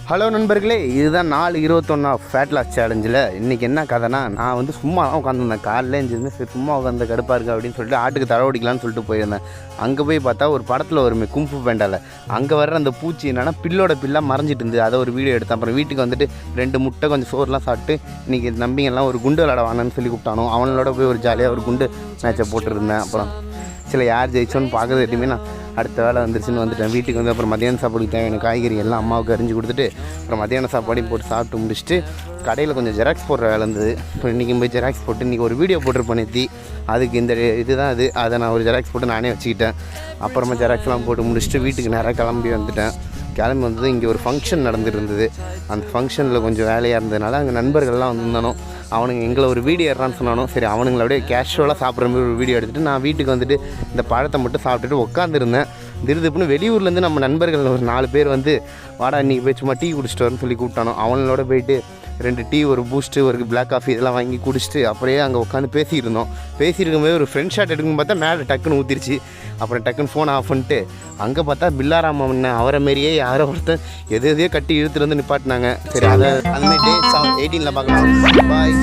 Hello நண்பர்களே, இதுதான் நாள் 21 ஃபேட் லாஸ் சேலஞ்சில். இன்றைக்கி என்ன கதைனா, நான் வந்து சும்மா தான் உட்காந்துருந்தேன். காலையில் எழுந்திருந்து சரி சும்மா உட்காந்து கடுப்பாக இருக்குது அப்படின்னு சொல்லிட்டு ஆட்டுக்கு தடவடிக்கலான்னு சொல்லிட்டு போயிருந்தேன். அங்கே போய் பார்த்தா ஒரு படத்தில் வருமே கும்ஃபு பேண்டாவில், அங்கே வர்ற அந்த பூச்சி என்னென்னா பில்லோட பில்லாக மறைஞ்சிட்டு இருந்தது. அதை ஒரு வீடியோ எடுத்தேன். அப்புறம் வீட்டுக்கு வந்துட்டு 2 முட்டை கொஞ்சம் சோறுலாம் சாப்பிட்டு இன்றைக்கி நம்பிங்கெல்லாம் ஒரு குண்டு விளாட வாங்கன்னு சொல்லி கூப்பிட்டானோ, அவனோட போய் ஒரு ஜாலியாக ஒரு குண்டு மேட்சை போட்டுருந்தேன். அப்புறம் சில யார் ஜெயிச்சோன்னு பார்க்குறது எதுவுமே நான் அடுத்த வேலை வந்துருச்சுன்னு வந்துட்டேன். வீட்டுக்கு வந்து அப்புறம் மத்தியான சாப்பாடுக்கு தேவையான காய்கறி எல்லாம் அம்மாவுக்கு அரிஞ்சு கொடுத்துட்டு அப்புறம் மத்தியான சாப்பாடையும் போட்டு சாப்பிட்டு முடிச்சுட்டு கடையில் கொஞ்சம் ஜெராக்ஸ் போடுற வேலை இருந்தது. இப்போ இன்றைக்கி போய் ஜெராக்ஸ் போட்டு இன்றைக்கி ஒரு வீடியோ போட்டிருப்பேன் நேத்தி. அதுக்கு இந்த இதுதான் அதை நான் ஒரு ஜெராக்ஸ் போட்டு நானே வச்சுக்கிட்டேன். அப்புறமா ஜெராக்ஸ்லாம் போட்டு முடிச்சுட்டு வீட்டுக்கு நேராக கிளம்பி வந்துட்டேன். கிளம்பி வந்தது இங்கே ஒரு ஃபங்க்ஷன் நடந்துருந்தது. அந்த ஃபங்க்ஷனில் கொஞ்சம் வேலையாக இருந்ததுனால அங்கே நண்பர்கள்லாம் வந்திருந்தானோ, அவனுங்க எங்களை ஒரு வீடியோ எடுறான்னு சொன்னானோ, சரி அவனுங்களை அப்படியே கேஷுவலாக சாப்பிட்ற மாதிரி ஒரு வீடியோ எடுத்துகிட்டு நான் வீட்டுக்கு வந்துட்டு இந்த பழத்தை மட்டும் சாப்பிட்டுட்டு உட்காந்துருந்தேன். திருதுப்புன்னு வெளியூர்லேருந்து நம்ம நண்பர்கள் ஒரு 4 பேர் வந்து வாடா இன்றைக்கி போய் சும்மா டீ குடிச்சிட்டு வரேன்னு சொல்லி கூப்பிட்டானோ. அவங்களோட போயிட்டு 2 டீ, ஒரு பூஸ்ட்டு, ஒரு பிளாக் காஃபி இதெல்லாம் வாங்கி குடிச்சிட்டு அப்படியே அங்கே உட்காந்து பேசியிருந்தோம். பேசியிருக்கும்போது ஒரு ஃப்ரெண்ட் ஷாட் எடுக்குன்னு பார்த்தா மேலே டக்குன்னு ஊற்றிருச்சு. அப்புறம் டக்குன்னு ஃபோன் ஆஃப் பண்ணிட்டு அங்கே பார்த்தா பில்லாராமன் அவரை மாரியே யாரோ ஒருத்தர் எதையோ கட்டி இழுத்துட்டு வந்து நிப்பாட்டினாங்க. சரி, அதை அதுமாரி டே 18 பார்க்கலாம். பாய்.